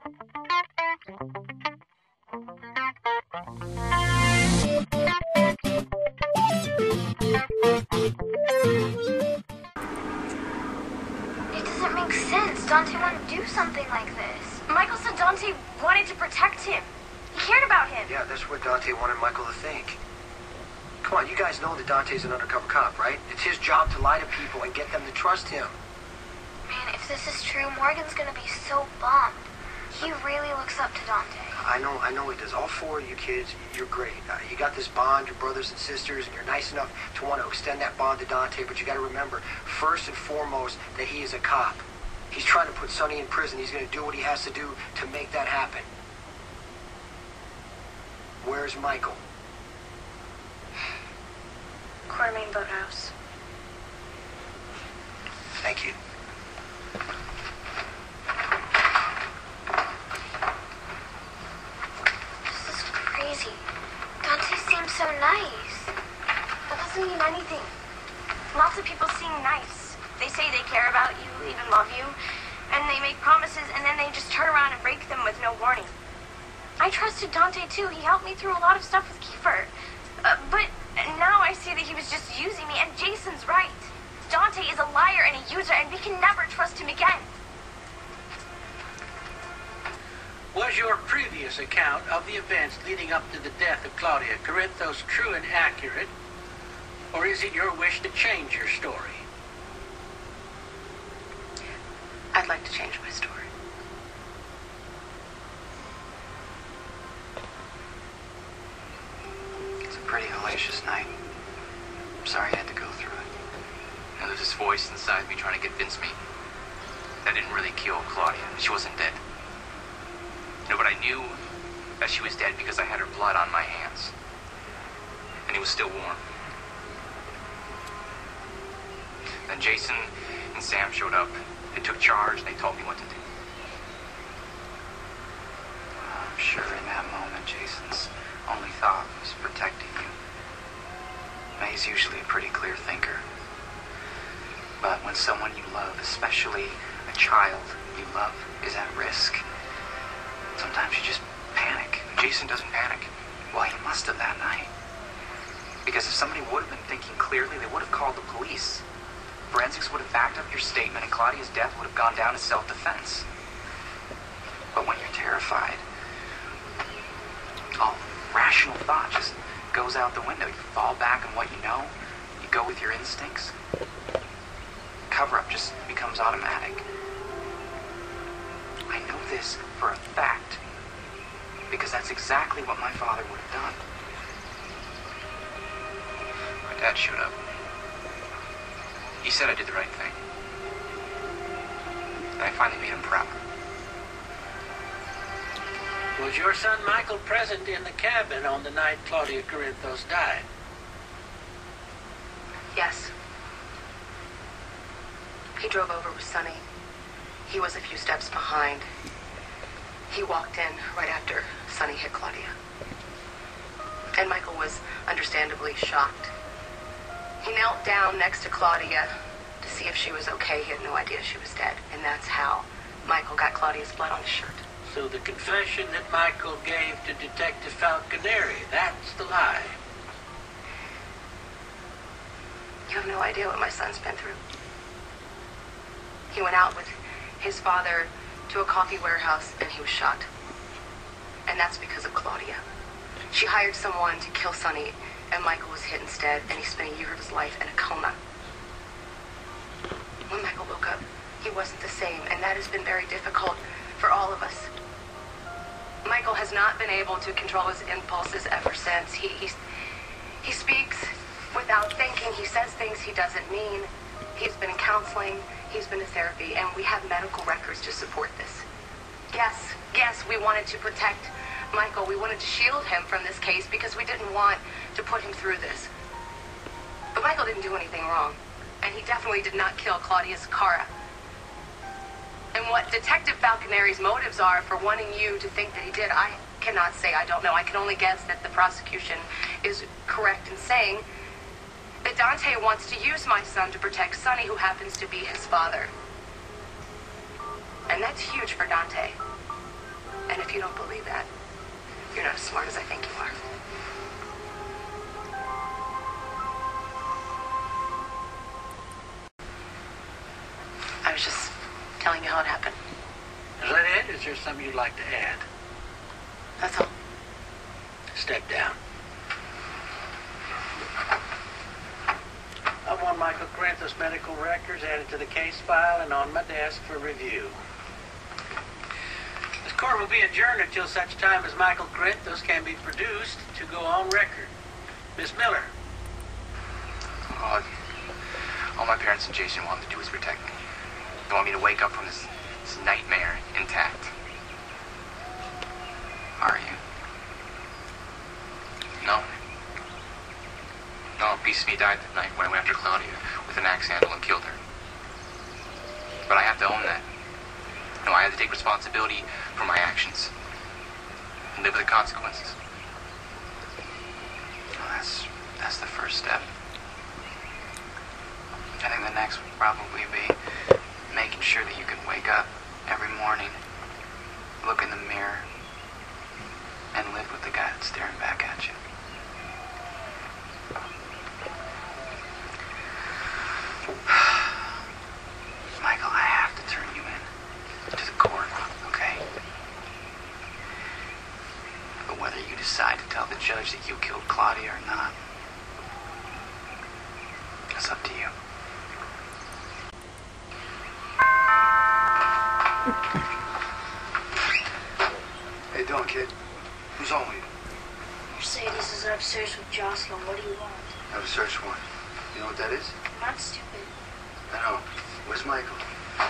It doesn't make sense. Dante wouldn't do something like this. Michael said Dante wanted to protect him. He cared about him. Yeah, that's what Dante wanted Michael to think. Come on, you guys know that Dante's an undercover cop, right? It's his job to lie to people and get them to trust him. Man, if this is true, Morgan's gonna be so bummed. He really looks up to Dante. I know he does. All four of you kids, you're great. You got this bond, your brothers and sisters, and you're nice enough to want to extend that bond to Dante, but you got to remember, first and foremost, that he is a cop. He's trying to put Sonny in prison. He's going to do what he has to do to make that happen. Where's Michael? Quartermain Boathouse. Thank you. This is crazy. Dante seems so nice. That doesn't mean anything. Lots of people seem nice. They say they care about you, even love you, and they make promises, and then they just turn around and break them with no warning. I trusted Dante, too. He helped me through a lot of stuff with Kiefer. But now I see that he was just using me, and Jason's right. Dante is a liar and a user, and we can never trust him again. Was your previous account of the events leading up to the death of Claudia Corinthos true and accurate, or is it your wish to change your story? I'd like to change my story. It's a pretty hellacious night. I'm sorry I had to go through it. Now, there's this voice inside me trying to convince me that I didn't really kill Claudia. She wasn't dead. No, but I knew that she was dead because I had her blood on my hands. And it was still warm. Then Jason and Sam showed up. They took charge and they told me what to do. I'm sure in that moment, Jason's only thought was protecting you. Now, he's usually a pretty clear thinker. But when someone you love, especially a child you love, is at risk, sometimes you just panic. Jason doesn't panic. Well, he must have that night. Because if somebody would have been thinking clearly, they would have called the police. Forensics would have backed up your statement, and Claudia's death would have gone down as self-defense. But when you're terrified, all rational thought just goes out the window. You fall back on what you know. You go with your instincts. Cover-up just becomes automatic. I know this for a fact, because that's exactly what my father would have done. My dad showed up. He said I did the right thing. And I finally made him proud. Was your son Michael present in the cabin on the night Claudia Corinthos died? Yes. He drove over with Sonny. He was a few steps behind. He walked in right after Sonny hit Claudia. And Michael was understandably shocked. He knelt down next to Claudia to see if she was okay. He had no idea she was dead. And that's how Michael got Claudia's blood on his shirt. So the confession that Michael gave to Detective Falconeri, that's the lie. You have no idea what my son's been through. He went out with his father to a coffee warehouse and he was shot. And that's because of Claudia. She hired someone to kill Sonny, and Michael was hit instead, and he spent a year of his life in a coma. When Michael woke up, he wasn't the same, and that has been very difficult for all of us. Michael has not been able to control his impulses ever since. He speaks without thinking. He says things he doesn't mean. He's been in counseling. He's been in therapy, and we have medical records to support this. Yes, we wanted to protect Michael. We wanted to shield him from this case because we didn't want to put him through this. But Michael didn't do anything wrong, and he definitely did not kill Claudia Sakara. And what Detective Falconeri's motives are for wanting you to think that he did, I cannot say. I don't know. I can only guess that the prosecution is correct in saying that Dante wants to use my son to protect Sonny, who happens to be his father. And that's huge for Dante. smart as I think you are. I was just telling you how it happened. Is that it? Is there something you'd like to add? That's all. Step down. I want Michael Corinthos' medical records added to the case file and on my desk for review. This court will be adjourned until such time as Michael Corinthos can be produced to go on record. Miss Miller. All my parents and Jason wanted to do was protect me. They want me to wake up from this nightmare intact. Are you? No. No, a piece of me died that night when I went after Claudia with an axe handle and killed her. But I have to own that. No, I have to take responsibility for my actions and live with the consequences. Well, that's the first step. I think the next would probably be making sure that you can wake up every morning, look in the mirror, and live with the guy that's staring back at you. Michael, I have to turn you in to the court, okay? But whether you decide to tell the judge that you killed Claudia or not, it's up to you. How you doing, kid? Who's home with you? Mercedes is upstairs with Jocelyn. What do you want? I have a search warrant. You know what that is? I'm not stupid. I know. Where's Michael? I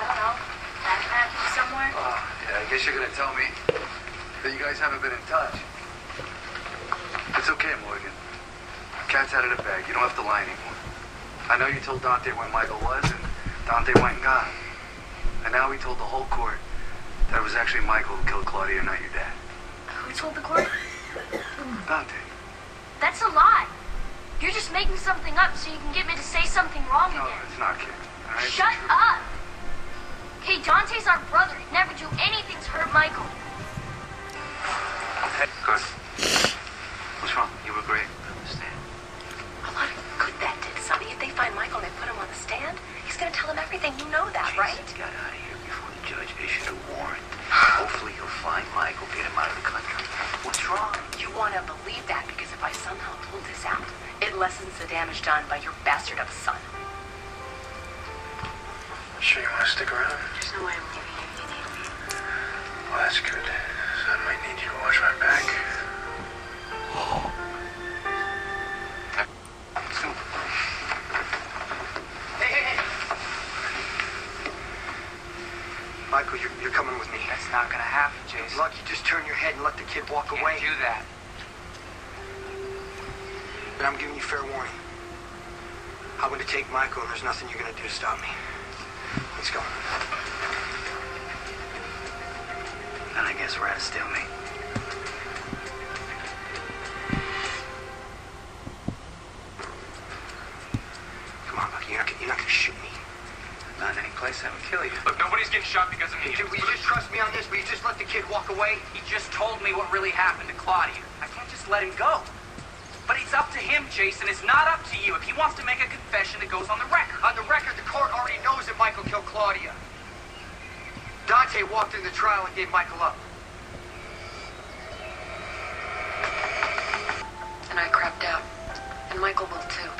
don't know. Backpack somewhere? Yeah, I guess you're gonna tell me that you guys haven't been in touch. It's okay, Morgan. Cat's out of the bag. You don't have to lie anymore. I know you told Dante where Michael was, and Dante went and got him. And now he told the whole court that it was actually Michael who killed Claudia, not your dad. Who told the court? Dante. That's a lie. You're just making something up so you can get me to say something wrong No, again. it's not, kid. All right? Shut up! Hey, Dante's our brother. He'd never do anything to hurt Michael. Hey, good. What's wrong? You were great. A lot of good that did, Sonny. If they find Michael and they put him on the stand, he's gonna tell them everything. You know that, right? Got out of here before the judge issued a warrant. Hopefully he'll find Michael, get him out of the country. What's wrong? You want to believe that because if I somehow pull this out, it lessens the damage done by your bastard of a son. Sure you want to stick around? There's no way I'm leaving if you need me. Well, that's good. So I might need you to watch my back. Hey. Michael, you're coming with me. That's not gonna happen, Jason. Lucky, just turn your head and let the kid walk away. Can't do that. But I'm giving you fair warning. I'm going to take Michael, and there's nothing you're going to do to stop me. Let's go. And I guess we're at a stalemate. Come on, Lucky, you're not going to shoot me. Not in any place that would kill you. Look, nobody's getting shot because of me. Will you just trust me on this? Will you just let the kid walk away? He just told me what really happened to Claudia. I can't just let him go. But it's up to him, Jason. It's not up to you. If he wants to make a confession, it goes on the record. On the record, the court already knows that Michael killed Claudia. Dante walked in the trial and gave Michael up. And I crapped out. And Michael will too.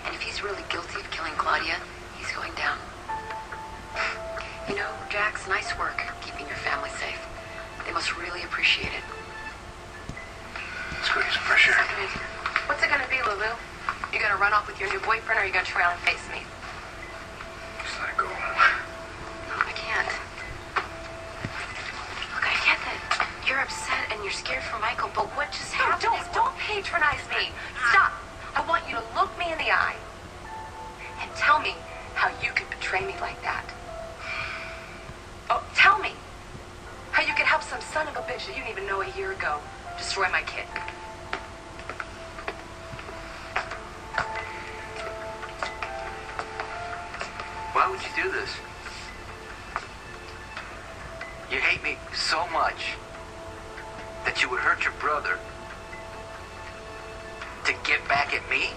And if he's really guilty of killing Claudia, he's going down. You know, Jax, nice work keeping your family safe. They must really appreciate it. Squeeze, for sure. What's it gonna be, Lulu? You gonna run off with your new boyfriend, or are you gonna trail and face me? Just let it go. No, I can't. Look, I get that you're upset and you're scared for Michael, but what just happened? Don't patronize me. Stop. I want you to look me in the eye and tell me how you could betray me like that. Oh, tell me how you could help some son of a bitch that you didn't even know a year ago destroy my kid. Why would you do this? You hate me so much That you would hurt your brother to get back at me?